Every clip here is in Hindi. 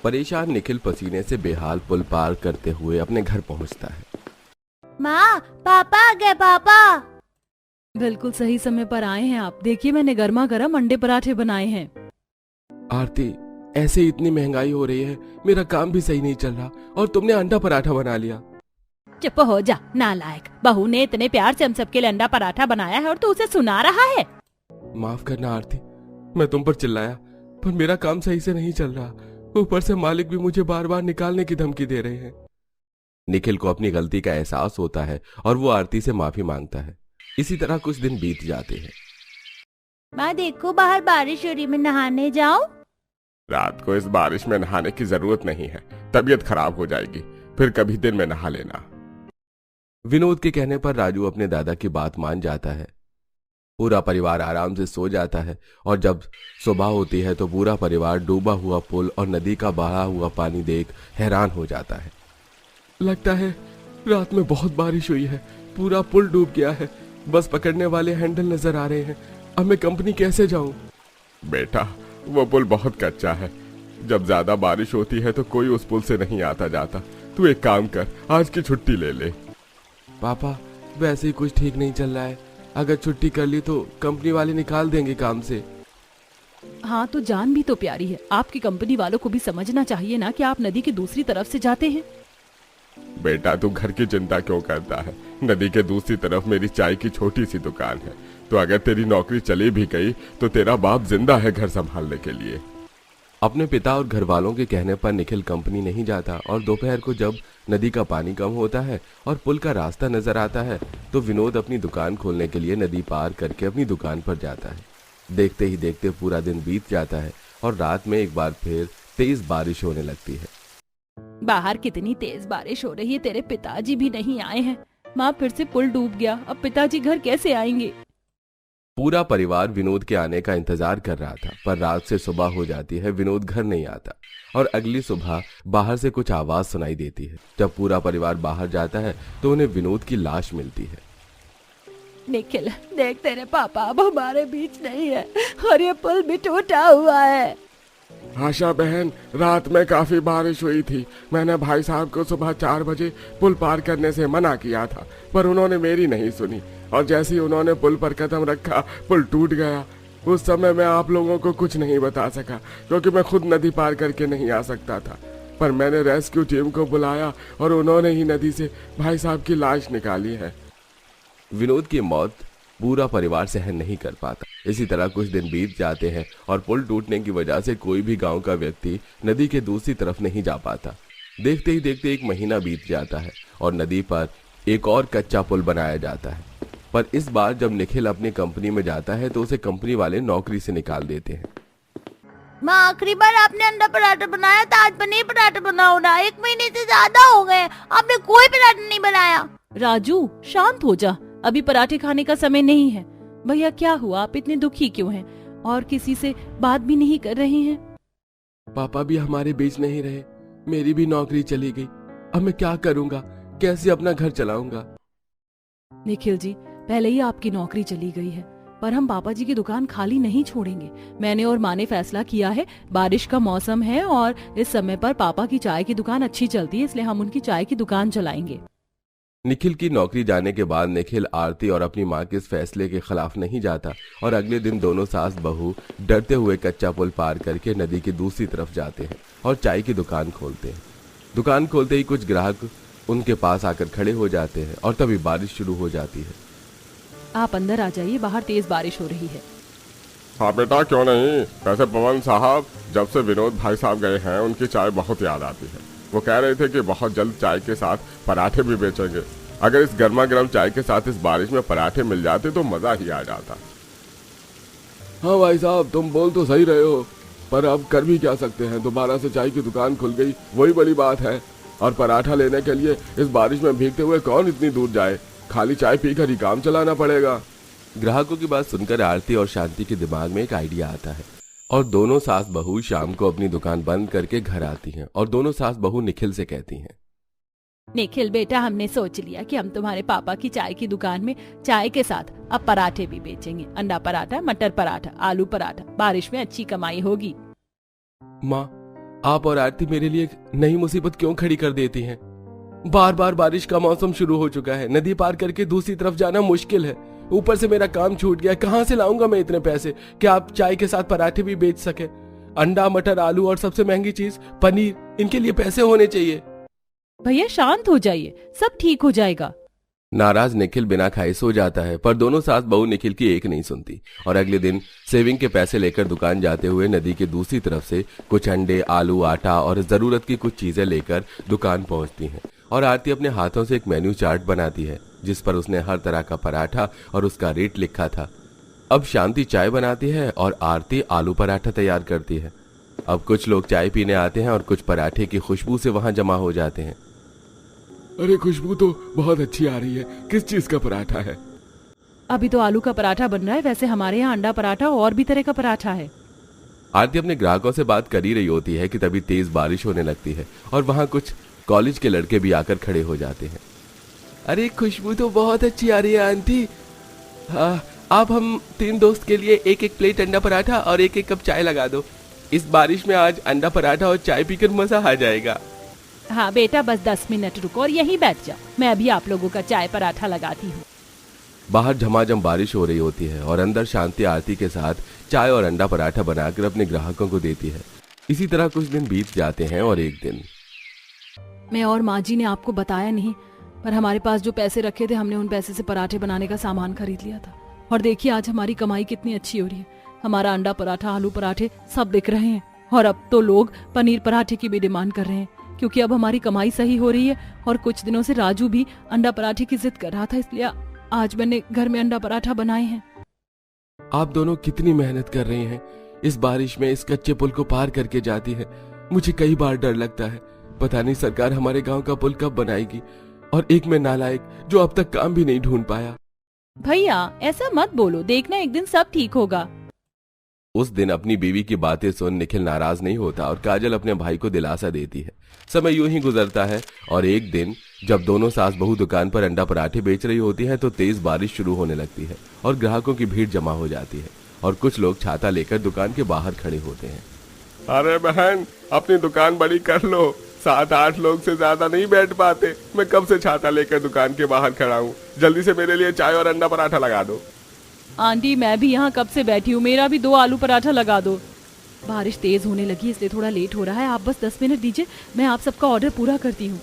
परेशान निखिल पसीने से बेहाल पुल पार करते हुए अपने घर पहुंचता है। माँ, पापा आ गए पापा। बिल्कुल सही समय पर आए हैं आप। देखिए मैंने गर्मा गर्म अंडे पराठे बनाए हैं। आरती, ऐसे इतनी महंगाई हो रही है, मेरा काम भी सही नहीं चल रहा और तुमने अंडा पराठा बना लिया। चुप हो जा नालायक। बहू ने इतने प्यार से हम सबके लिए अंडा पराठा बनाया है और तू उसे सुना रहा है। माफ करना आरती, मैं तुम पर चिल्लाया, पर मेरा काम सही से नहीं चल रहा। ऊपर से मालिक भी मुझे बार बार निकालने की धमकी दे रहे हैं। निखिल को अपनी गलती का एहसास होता है और वो आरती से माफी मांगता है। इसी तरह कुछ दिन बीत जाते हैं। माँ देखो बाहर बारिश हो रही, मैं नहाने जाऊं? रात को इस बारिश में नहाने की जरूरत नहीं है, तबीयत खराब हो जाएगी, फिर कभी दिन में नहा लेना। विनोद के कहने पर राजू अपने दादा की बात मान जाता है। पूरा परिवार आराम से सो जाता है और जब सुबह होती है तो पूरा परिवार डूबा हुआ पुल और नदी का बहा हुआ पानी देख हैरान हो जाता है। लगता है रात में बहुत बारिश हुई है, पूरा पुल डूब गया है। बस पकड़ने वाले हैंडल नजर आ रहे हैं। अब मैं कंपनी कैसे जाऊं? बेटा, वो पुल बहुत कच्चा है। जब ज्यादा बारिश होती है तो कोई उस पुल से नहीं आता जाता। तू एक काम कर, आज की छुट्टी ले ले। पापा, वैसे ही कुछ ठीक नहीं चल रहा है। अगर छुट्टी कर ली तो कंपनी वाले निकाल देंगे काम से। हाँ तो जान भी तो प्यारी है। आपकी कंपनी वालों को भी समझना चाहिए ना कि आप नदी की दूसरी तरफ से जाते हैं। बेटा, तू घर की चिंता क्यों करता है? नदी के दूसरी तरफ मेरी चाय की छोटी सी दुकान है, तो अगर तेरी नौकरी चली भी गई तो तेरा बाप जिंदा है घर संभालने के लिए। अपने पिता और घर वालों के कहने पर निखिल कंपनी नहीं जाता और दोपहर को जब नदी का पानी कम होता है और पुल का रास्ता नजर आता है तो विनोद अपनी दुकान खोलने के लिए नदी पार करके अपनी दुकान पर जाता है। देखते ही देखते पूरा दिन बीत जाता है और रात में एक बार फिर तेज बारिश होने लगती है। बाहर कितनी तेज बारिश हो रही है, तेरे पिताजी भी नहीं आए हैं। माँ, फिर से पुल डूब गया। अब पिताजी घर कैसे आएंगे? पूरा परिवार विनोद के आने का इंतजार कर रहा था, पर रात से सुबह हो जाती है, विनोद घर नहीं आता और अगली सुबह बाहर से कुछ आवाज सुनाई देती है। जब पूरा परिवार बाहर जाता है तो उन्हें विनोद की लाश मिलती है। निखिल, देख तेरे पापा अब हमारे बीच नहीं है और ये पुल भी टूटा हुआ है। आशा बहन, रात में काफी बारिश हुई थी। मैंने भाई साहब को सुबह 4 बजे पुल पार करने से मना किया था, पर उन्होंने मेरी नहीं सुनी और जैसे ही उन्होंने पुल पर कदम रखा पुल टूट गया। उस समय मैं आप लोगों को कुछ नहीं बता सका क्योंकि मैं खुद नदी पार करके नहीं आ सकता था, पर मैंने रेस्क्यू टीम को बुलाया और उन्होंने ही नदी से भाई साहब की लाश निकाली है। विनोद की मौत पूरा परिवार सहन नहीं कर पाता। इसी तरह कुछ दिन बीत जाते हैं और पुल टूटने की वजह से कोई भी गांव का व्यक्ति नदी के दूसरी तरफ नहीं जा पाता। देखते ही देखते 1 महीना बीत जाता है और नदी पर एक और कच्चा पुल बनाया जाता है, पर इस बार जब निखिल अपनी कंपनी में जाता है तो उसे कंपनी वाले नौकरी से निकाल देते हैं। माँ, आखिरी बार आपने अंडा पराठा बनाया था, आज पनीर पराठा बनाओ ना। 1 महीने से ज्यादा हो गए, आपने कोई पराठा नहीं बनाया। राजू, शांत हो जा, अभी पराठे खाने का समय नहीं है। भैया क्या हुआ, आप इतने दुखी क्यों हैं और किसी से बात भी नहीं कर रहे हैं? पापा भी हमारे बीच नहीं रहे, मेरी भी नौकरी चली गई। अब मैं क्या करूंगा, कैसे अपना घर चलाऊंगा? निखिल जी, पहले ही आपकी नौकरी चली गई है, पर हम पापा जी की दुकान खाली नहीं छोड़ेंगे। मैंने और माँ ने फैसला किया है, बारिश का मौसम है और इस समय पर पापा की चाय की दुकान अच्छी चलती है, इसलिए हम उनकी चाय की दुकान चलाएंगे। निखिल की नौकरी जाने के बाद निखिल आरती और अपनी मां के इस फैसले के खिलाफ नहीं जाता और अगले दिन दोनों सास बहू डरते हुए कच्चा पुल पार करके नदी की दूसरी तरफ जाते हैं और चाय की दुकान खोलते हैं। दुकान खोलते ही कुछ ग्राहक उनके पास आकर खड़े हो जाते हैं और तभी बारिश शुरू हो जाती है। आप अंदर आ जाइए, बाहर तेज बारिश हो रही है। हाँ बेटा, क्यों नहीं। वैसे पवन साहब, जब से विनोद भाई साहब गए हैं उनकी चाय बहुत याद आती है। वो कह रहे थे कि बहुत जल्द चाय के साथ पराठे भी बेचेंगे। अगर इस गर्मा गर्म चाय के साथ इस बारिश में पराठे मिल जाते तो मजा ही आ जाता। हाँ भाई साहब, तुम बोल तो सही रहे हो, पर अब कर भी क्या सकते हैं। दोबारा से चाय की दुकान खुल गई, वही बड़ी बात है। और पराठा लेने के लिए इस बारिश में भीगते हुए कौन इतनी दूर जाए, खाली चाय पीकर ही काम चलाना पड़ेगा। ग्राहकों की बात सुनकर आरती और शांति के दिमाग में एक आइडिया आता है और दोनों सास बहू शाम को अपनी दुकान बंद करके घर आती हैं और दोनों सास बहू निखिल से कहती हैं, निखिल बेटा, हमने सोच लिया कि हम तुम्हारे पापा की चाय की दुकान में चाय के साथ अब पराठे भी बेचेंगे। अंडा पराठा, मटर पराठा, आलू पराठा। बारिश में अच्छी कमाई होगी। माँ, आप और आरती मेरे लिए एक नई मुसीबत क्यों खड़ी कर देती हैं? बार बार बारिश का मौसम शुरू हो चुका है, नदी पार करके दूसरी तरफ जाना मुश्किल है। ऊपर से मेरा काम छूट गया, कहां से लाऊंगा मैं इतने पैसे कि आप चाय के साथ पराठे भी बेच सके? अंडा, मटर, आलू और सबसे महंगी चीज पनीर, इनके लिए पैसे होने चाहिए। भैया शांत हो जाइए, सब ठीक हो जाएगा। नाराज निखिल बिना खाए सो जाता है, पर दोनों सास बहू निखिल की एक नहीं सुनती और अगले दिन सेविंग के पैसे लेकर दुकान जाते हुए नदी के दूसरी तरफ से कुछ अंडे, आलू, आटा और जरूरत की कुछ चीजें लेकर दुकान पहुंचती हैं। और आरती अपने हाथों से एक मेन्यू चार्ट बनाती है जिस पर उसने हर तरह का पराठा और उसका रेट लिखा था। अब शांति चाय बनाती है और आरती आलू पराठा तैयार करती है। अब कुछ लोग चाय पीने आते हैं और कुछ पराठे की खुशबू से वहां जमा हो जाते हैं। अरे खुशबू तो बहुत अच्छी आ रही है, किस चीज का पराठा है? अभी तो आलू का पराठा बन रहा है, वैसे हमारे यहाँ अंडा पराठा और भी तरह का पराठा है। आरती अपने ग्राहकों से बात कर ही रही होती है कि तभी तेज बारिश होने लगती है और वहां कुछ कॉलेज के लड़के भी आकर खड़े हो जाते हैं। अरे खुशबू तो बहुत अच्छी आ रही है आंटी। हाँ, आप हम 3 दोस्त के लिए एक एक प्लेट अंडा पराठा और एक एक कप चाय लगा दो। इस बारिश में आज अंडा पराठा और चाय पीकर मजा आ जाएगा। हाँ बेटा, बस 10 मिनट रुको और यहीं बैठ जाओ, मैं अभी आप लोगों का चाय पराठा लगाती हूँ। बाहर झमाझम बारिश हो रही होती है और अंदर शांति आरती के साथ चाय और अंडा पराठा बनाकर अपने ग्राहकों को देती है। इसी तरह कुछ दिन बीत जाते हैं और एक दिन मैं और माँ जी ने आपको बताया नहीं, पर हमारे पास जो पैसे रखे थे हमने उन पैसे से पराठे बनाने का सामान खरीद लिया था। और देखिए आज हमारी कमाई कितनी अच्छी हो रही है। हमारा अंडा पराठा, आलू पराठे सब बिक रहे हैं और अब तो लोग पनीर पराठे की भी डिमांड कर रहे हैं, क्योंकि अब हमारी कमाई सही हो रही है। और कुछ दिनों से राजू भी अंडा पराठे की जिद कर रहा था, इसलिए आज मैंने घर में अंडा पराठा बनाए हैं। आप दोनों कितनी मेहनत कर रही हैं। इस बारिश में इस कच्चे पुल को पार करके जाती है। मुझे कई बार डर लगता है, पता नहीं सरकार हमारे गांव का पुल कब बनाएगी। और एक में नालायक जो अब तक काम भी नहीं ढूंढ पाया। भैया ऐसा मत बोलो, देखना एक दिन सब ठीक होगा। उस दिन अपनी बीवी की बातें सुन निखिल नाराज नहीं होता और काजल अपने भाई को दिलासा देती है। समय यूं ही गुजरता है और एक दिन जब दोनों सास बहू दुकान पर अंडा पराठे बेच रही होती हैं तो तेज बारिश शुरू होने लगती है और ग्राहकों की भीड़ जमा हो जाती है और कुछ लोग छाता लेकर दुकान के बाहर खड़े होते हैं। अरे बहन, अपनी दुकान बड़ी कर लो, 7-8 लोग से ज्यादा नहीं बैठ पाते। मैं कब से छाता लेकर दुकान के बाहर खड़ा हूँ, जल्दी से मेरे लिए चाय और अंडा पराठा लगा दो। आंटी मैं भी यहाँ कब से बैठी हूँ, मेरा भी 2 आलू पराठा लगा दो। बारिश तेज होने लगी इसलिए थोड़ा लेट हो रहा है, आप बस 10 मिनट दीजिए, मैं आप सबका ऑर्डर पूरा करती हूँ।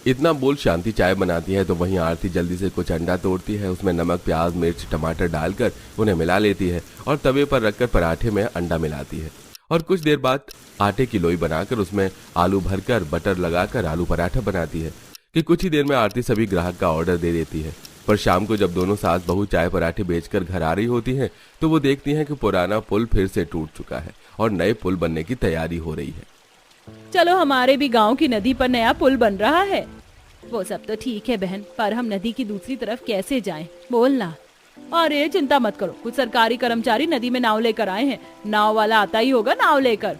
इतना बोल शांति चाय बनाती है तो वहीं आरती जल्दी से कुछ अंडा तोड़ती है, उसमें नमक, प्याज, मिर्च, टमाटर डालकर उन्हें मिला लेती है और तवे पर रखकर पराठे में अंडा मिलाती है और कुछ देर बाद आटे की लोई बनाकर उसमें आलू भरकर बटर लगाकर आलू पराठा बनाती है कि कुछ ही देर में आरती सभी ग्राहक का ऑर्डर दे देती है। पर शाम को जब दोनों सास बहू चाय पराठे बेचकर घर आ रही होती हैं तो वो देखती हैं कि पुराना पुल फिर से टूट चुका है और नए पुल बनने की तैयारी हो रही है। चलो हमारे भी गांव की नदी पर नया पुल बन रहा है। वो सब तो ठीक है बहन, पर हम नदी की दूसरी तरफ कैसे जाएं? बोलना। अरे चिंता मत करो, कुछ सरकारी कर्मचारी नदी में नाव लेकर आए हैं, नाव वाला आता ही होगा नाव लेकर।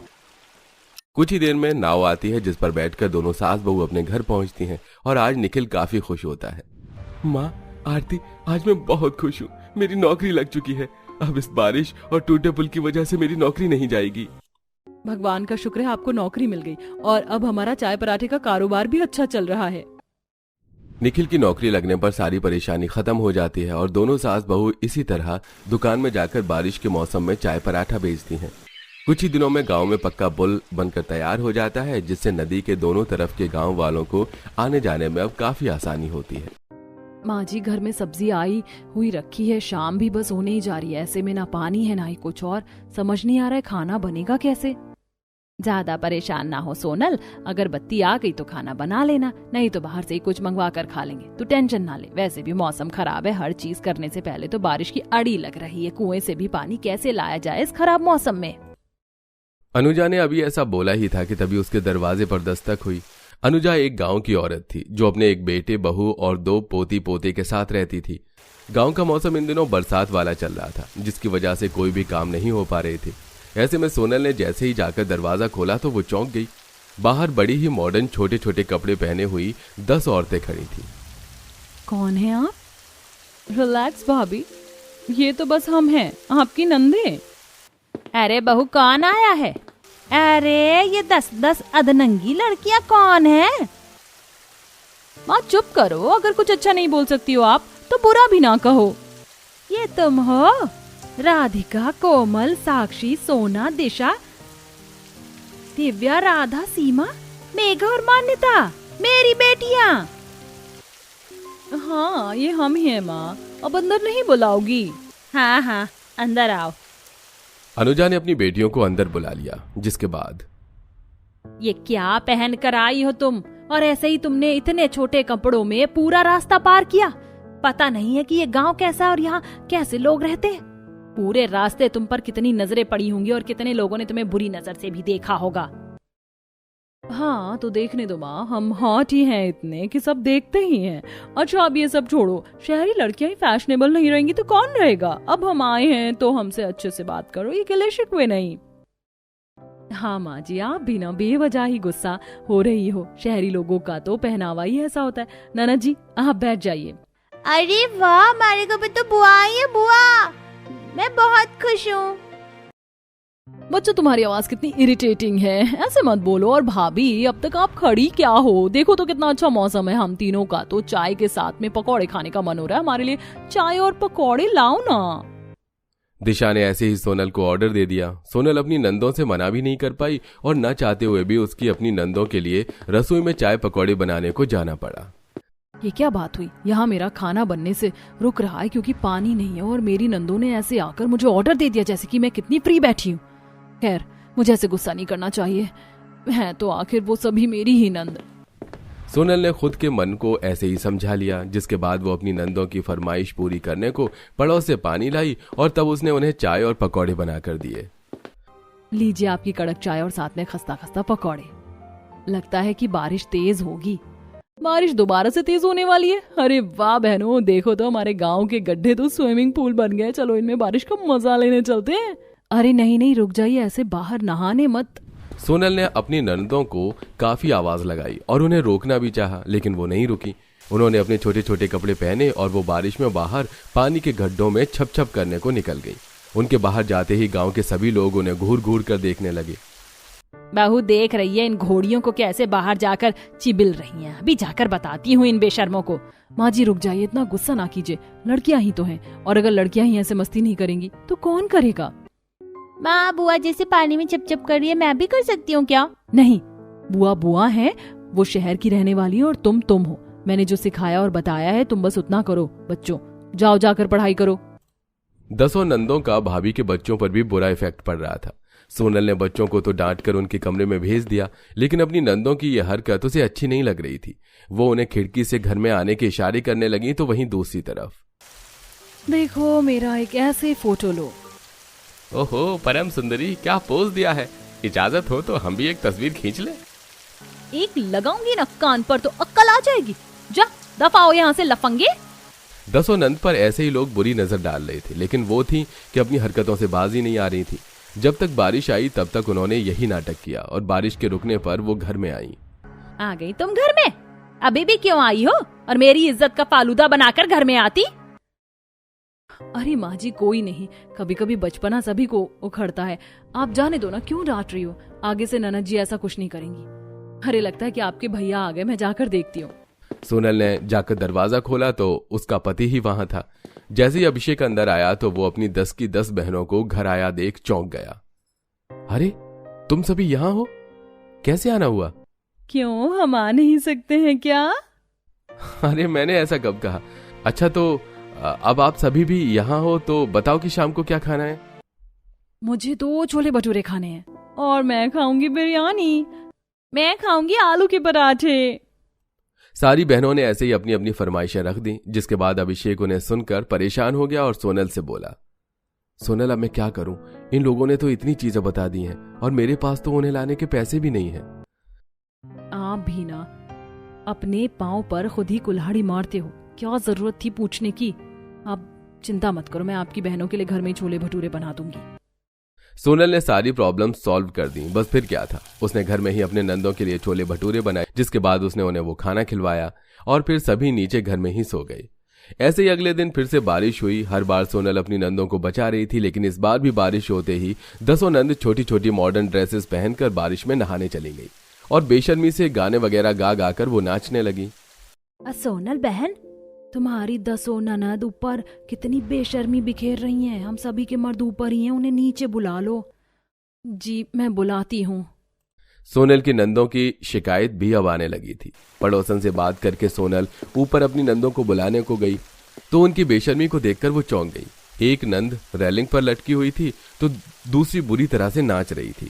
कुछ ही देर में नाव आती है जिस पर बैठकर दोनों सास बहू अपने घर पहुंचती हैं और आज निखिल काफी खुश होता है। माँ, आरती, आज मैं बहुत खुश हूँ, मेरी नौकरी लग चुकी है। अब इस बारिश और टूटे पुल की वजह से मेरी नौकरी नहीं जाएगी। भगवान का शुक्र है आपको नौकरी मिल गई और अब हमारा चाय पराठे का कारोबार भी अच्छा चल रहा है। निखिल की नौकरी लगने पर सारी परेशानी खत्म हो जाती है और दोनों सास बहू इसी तरह दुकान में जाकर बारिश के मौसम में चाय पराठा बेचती हैं। कुछ ही दिनों में गांव में पक्का पुल बनकर तैयार हो जाता है जिससे नदी के दोनों तरफ के गांव वालों को आने जाने में अब काफी आसानी होती है। माँ जी घर में सब्जी आई हुई रखी है, शाम भी बस होने ही जा रही है, ऐसे में ना पानी है ना ही कुछ और, समझ नहीं आ रहा है खाना बनेगा कैसे। ज्यादा परेशान ना हो सोनल, अगर बत्ती आ गई तो खाना बना लेना, नहीं तो बाहर से ही कुछ मंगवा कर खा लेंगे। तू टेंशन ना ले, वैसे भी मौसम खराब है, हर चीज करने से पहले तो बारिश की अड़ी लग रही है। कुएं से भी पानी कैसे लाया जाए इस खराब मौसम में। अनुजा ने अभी ऐसा बोला ही था कि तभी उसके दरवाजे पर दस्तक हुई। अनुजा एक गांव की औरत थी जो अपने एक बेटे, बहू और 2 पोती पोते के साथ रहती थी। गांव का मौसम इन दिनों बरसात वाला चल रहा था जिसकी वजह से कोई भी काम नहीं हो पा रहे थे। ऐसे में सोनल ने जैसे ही जाकर दरवाजा खोला तो वो चौंक गई। बाहर बड़ी ही मॉडर्न छोटे छोटे कपड़े पहने हुई 10 औरतें खड़ी थी। कौन है आप? रिलैक्स भाभी, ये तो बस हम हैं, आपकी नंदे। अरे बहू कौन आया है? अरे ये 10-10 अधनंगी लड़कियां कौन है? माँ चुप करो, अगर कुछ अच्छा नहीं बोल सकती हो आप तो बुरा भी ना कहो। ये तुम हो? राधिका, कोमल, साक्षी, सोना, दिशा, दिव्या, राधा, सीमा, मेघा और मान्यता, मेरी बेटियां। हाँ ये हम ही हैं माँ, अब अंदर नहीं बुलाओगी? हाँ हाँ अंदर आओ। अनुजा ने अपनी बेटियों को अंदर बुला लिया, जिसके बाद ये क्या पहन कर आई हो तुम, और ऐसे ही तुमने इतने छोटे कपड़ों में पूरा रास्ता पार किया? पता नहीं है कि ये गांव कैसा और यहाँ कैसे लोग रहते हैं। पूरे रास्ते तुम पर कितनी नजरें पड़ी होंगी और कितने लोगों ने तुम्हें बुरी नजर से भी देखा होगा। हाँ तो देखने दो माँ, हम हॉट ही हैं इतने कि सब देखते ही हैं। अच्छा अब ये सब छोड़ो, शहरी लड़कियां ही फैशनेबल नहीं रहेंगी तो कौन रहेगा? अब हम आए हैं तो हमसे अच्छे से बात करो, ये गिले शिकवे नहीं। हाँ माँ जी, आप भी ना बेवजह ही गुस्सा हो रही हो। शहरी लोगों का तो पहनावा ही ऐसा होता है। ननद जी आप बैठ जाइए। अरे वाह, हमारे को भी तो बुआ आई है। बुआ, मैं बहुत खुश हूँ। बच्चों तुम्हारी आवाज कितनी इरिटेटिंग है, ऐसे मत बोलो। और भाभी अब तक आप खड़ी क्या हो? देखो तो कितना अच्छा मौसम है। हम तीनों का तो चाय के साथ में पकौड़े खाने का मन हो रहा है। हमारे लिए चाय और पकौड़े लाओ ना। दिशा ने ऐसे ही सोनल को ऑर्डर दे दिया। सोनल अपनी नंदों से मना भी नहीं कर पाई और न चाहते हुए भी उसकी अपनी नंदों के लिए रसोई में चाय पकौड़े बनाने को जाना पड़ा। ये क्या बात हुई? यहाँ मेरा खाना बनने से रुक रहा है क्योंकि पानी नहीं है और मेरी नंदों ने ऐसे आकर मुझे ऑर्डर दे दिया जैसे कि मैं कितनी फ्री बैठी हूँ। खैर मुझे ऐसे गुस्सा नहीं करना चाहिए, है तो आखिर वो सभी मेरी ही नंद। सोनल ने खुद के मन को ऐसे ही समझा लिया, जिसके बाद वो अपनी नंदों की फरमाइश पूरी करने को पड़ोस से पानी लाई और तब उसने उन्हें चाय और पकौड़े बनाकर दिए। लीजिए आपकी कड़क चाय और साथ में खस्ता खस्ता पकौड़े। लगता है कि बारिश तेज होगी। बारिश दोबारा से तेज होने वाली है। अरे वाह बहनों, देखो तो हमारे गांव के गड्ढे तो स्विमिंग पूल बन गए। चलो इनमें बारिश का मजा लेने चलते हैं। अरे नहीं नहीं रुक जाइए, ऐसे बाहर नहाने मत। सोनल ने अपनी ननदों को काफी आवाज लगाई और उन्हें रोकना भी चाहा, लेकिन वो नहीं रुकी। उन्होंने अपने छोटे छोटे कपड़े पहने और वो बारिश में बाहर पानी के गड्ढों में छप छप करने को निकल गई। उनके बाहर जाते ही गांव के सभी लोग उन्हें घूर घूर कर देखने लगे। बहू देख रही है इन घोड़ियों को कैसे बाहर जाकर चिबिल रही हैं। अभी जाकर बताती हूँ इन बेशर्मों को। माँ जी रुक जाइए, इतना गुस्सा ना कीजिए। लड़कियां ही तो हैं, और अगर लड़कियां ही ऐसे मस्ती नहीं करेंगी तो कौन करेगा? माँ, बुआ जैसे पानी में चिप चिप कर रही है, मैं भी कर सकती हूँ क्या? नहीं, बुआ बुआ है, वो शहर की रहने वाली है और तुम हो। मैंने जो सिखाया और बताया है तुम बस उतना करो। बच्चों जाओ जाकर पढ़ाई करो। 10 नंदों का भाभी के बच्चों पर भी बुरा इफेक्ट पड़ रहा था। सोनल ने बच्चों को तो डांट कर उनके कमरे में भेज दिया, लेकिन अपनी नंदों की यह हरकत उसे अच्छी नहीं लग रही थी। वो उन्हें खिड़की से घर में आने के इशारे करने लगी तो वहीं दूसरी तरफ, देखो मेरा एक ऐसे फोटो लो। ओहो परम सुंदरी, क्या पोज दिया है। इजाजत हो तो हम भी एक तस्वीर खींच ले। एक लगाऊंगी ना कान पर तो अक्ल आ जाएगी। जा दफा हो यहाँ से लफंगे। 10 नंद पर ऐसे ही लोग बुरी नजर डाल रहे थे, लेकिन वो थी कि अपनी हरकतों से बाजी नहीं आ रही थी। जब तक बारिश आई तब तक उन्होंने यही नाटक किया और बारिश के रुकने पर वो घर में आई। आ गई तुम घर में? अभी भी क्यों आई हो? और मेरी इज्जत का फालूदा बनाकर घर में आती? अरे माँ जी कोई नहीं, कभी कभी बचपना सभी को उखड़ता है। आप जाने दो ना, क्यों डांट रही हो? आगे से ननद जी ऐसा कुछ नहीं करेंगी। अरे लगता है कि आपके भैया आ गए, मैं जाकर देखती हूँ। सोनल ने जाकर दरवाजा खोला तो उसका पति ही वहां था। जैसे ही अभिषेक अंदर आया तो वो अपनी 10 की 10 बहनों को घर आया देख चौंक गया। अरे तुम सभी यहाँ हो, कैसे आना हुआ? क्यों, हम आ नहीं सकते हैं क्या? अरे मैंने ऐसा कब कहा। अच्छा तो अब आप सभी भी यहाँ हो तो बताओ कि शाम को क्या खाना है? मुझे तो छोले भटूरे खाने हैं। और मैं खाऊंगी बिरयानी। मैं खाऊंगी आलू के पराठे। सारी बहनों ने ऐसे ही अपनी अपनी फरमाइशें रख दी, जिसके बाद अभिषेक उन्हें सुनकर परेशान हो गया और सोनल से बोला, सोनल अब मैं क्या करूं? इन लोगों ने तो इतनी चीजें बता दी हैं और मेरे पास तो उन्हें लाने के पैसे भी नहीं हैं। आप भी ना अपने पांव पर खुद ही कुल्हाड़ी मारते हो। क्या जरूरत थी पूछने की? आप चिंता मत करो, मैं आपकी बहनों के लिए घर में छोले भटूरे बना दूंगी। सोनल ने सारी प्रॉब्लम सॉल्व कर दी। बस फिर क्या था, उसने घर में ही अपने नंदों के लिए छोले भटूरे बनाए, जिसके बाद उसने उन्हें वो खाना खिलवाया और फिर सभी नीचे घर में ही सो गए। ऐसे ही अगले दिन फिर से बारिश हुई। हर बार सोनल अपनी नंदों को बचा रही थी, लेकिन इस बार भी बारिश होते ही 10 नंद छोटी छोटी मॉडर्न ड्रेसेस पहनकर बारिश में नहाने चली गई और बेशर्मी से गाने वगैरह गा गा कर वो नाचने लगी। सोनल बहन, तुम्हारी 10 ननद ऊपर कितनी बेशर्मी बिखेर रही हैं। हम सभी के मर्द ऊपर ही हैं, उन्हें नीचे बुला लो। जी मैं बुलाती हूँ। सोनल की नंदों की शिकायत भी अब आने लगी थी। पड़ोसन से बात करके सोनल ऊपर अपनी नंदों को बुलाने को गई तो उनकी बेशर्मी को देखकर वो चौंक गई। एक नंद रेलिंग पर लटकी हुई थी तो दूसरी बुरी तरह से नाच रही थी।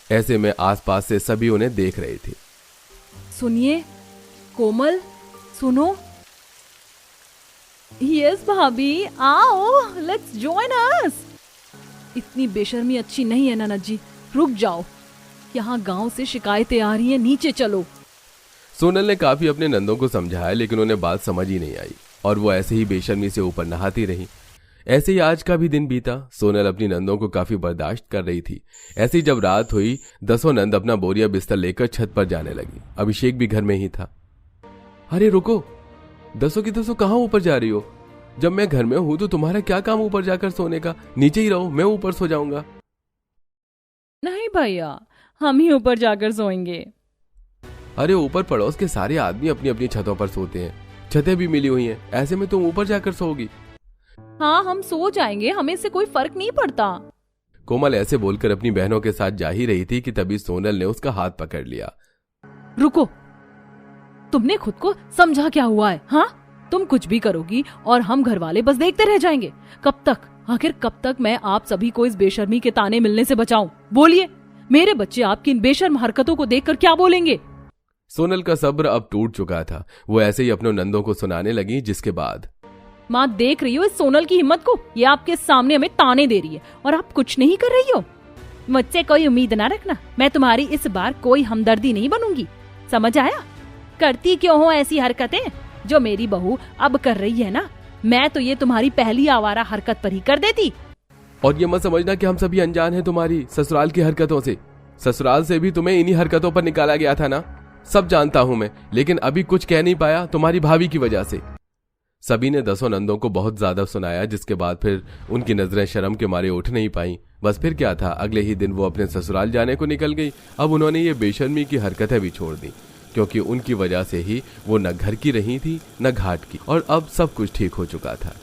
ऐसे में आसपास से सभी उन्हें देख रहे थे। सुनिए कोमल, सुनो। यस भाभी, आओ, लेट्स जॉइन अस। इतनी बेशर्मी अच्छी नहीं है ननद जी, रुक जाओ। यहाँ गांव से शिकायतें आ रही हैं, नीचे चलो। सोनल ने काफी अपने नंदों को समझाया, लेकिन उन्हें बात समझ ही नहीं आई और वो ऐसे ही बेशर्मी से ऊपर नहाती रही। ऐसे ही आज का भी दिन बीता। सोनल अपनी नंदों को काफी बर्दाश्त कर रही थी। ऐसे ही जब रात हुई 10 नंद अपना बोरिया बिस्तर लेकर छत पर जाने लगी। अभिषेक भी घर में ही था। अरे रुको, 10 की 10 कहाँ ऊपर जा रही हो? जब मैं घर में हूं तो तुम्हारा क्या काम ऊपर जाकर सोने का? नीचे ही रहो, मैं ऊपर सो जाऊंगा। नहीं भैया, हम ही ऊपर जाकर सोएंगे। अरे ऊपर पड़ोस के सारे आदमी अपनी अपनी छतों पर सोते हैं, छतें भी मिली हुई हैं, ऐसे में तुम ऊपर जाकर सोओगी? हाँ हम सो जाएंगे, हमें इससे कोई फर्क नहीं पड़ता। कोमल ऐसे बोलकर अपनी बहनों के साथ जा ही रही थी कि तभी सोनल ने उसका हाथ पकड़ लिया। रुको, तुमने खुद को समझा क्या हुआ है? हाँ, तुम कुछ भी करोगी और हम घर वाले बस देखते रह जाएंगे। कब तक, आखिर कब तक मैं आप सभी को इस बेशर्मी के ताने मिलने से बचाऊं? बोलिए, मेरे बच्चे आपकी इन बेशर्म हरकतों को देखकर क्या बोलेंगे? सोनल का सब्र अब टूट चुका था। वो ऐसे ही अपने नंदों को सुनाने लगी, जिसके बाद माँ देख रही हो इस सोनल की हिम्मत को? ये आपके सामने हमें ताने दे रही है और आप कुछ नहीं कर रही हो। मुझसे कोई उम्मीद ना रखना, मैं तुम्हारी इस बार कोई हमदर्दी नहीं बनूंगी, समझ आया? करती क्यों हो ऐसी हरकतें जो मेरी बहू अब कर रही है ना? मैं तो ये तुम्हारी पहली आवारा हरकत पर ही कर देती। और ये मत समझना कि हम सभी अनजान हैं तुम्हारी ससुराल की हरकतों से। ससुराल से भी तुम्हें इन्हीं हरकतों पर निकाला गया था ना, सब जानता हूं मैं, लेकिन अभी कुछ कह नहीं पाया तुम्हारी भाभी की वजह से। सभी ने 10 नंदों को बहुत ज्यादा सुनाया, जिसके बाद फिर उनकी नजरें शर्म के मारे उठ नहीं पाई। बस फिर क्या था, अगले ही दिन वो अपने ससुराल जाने को निकल गई। अब उन्होंने ये बेशर्मी की हरकतें भी छोड़ दी, क्योंकि उनकी वजह से ही वो न घर की रही थी न घाट की, और अब सब कुछ ठीक हो चुका था।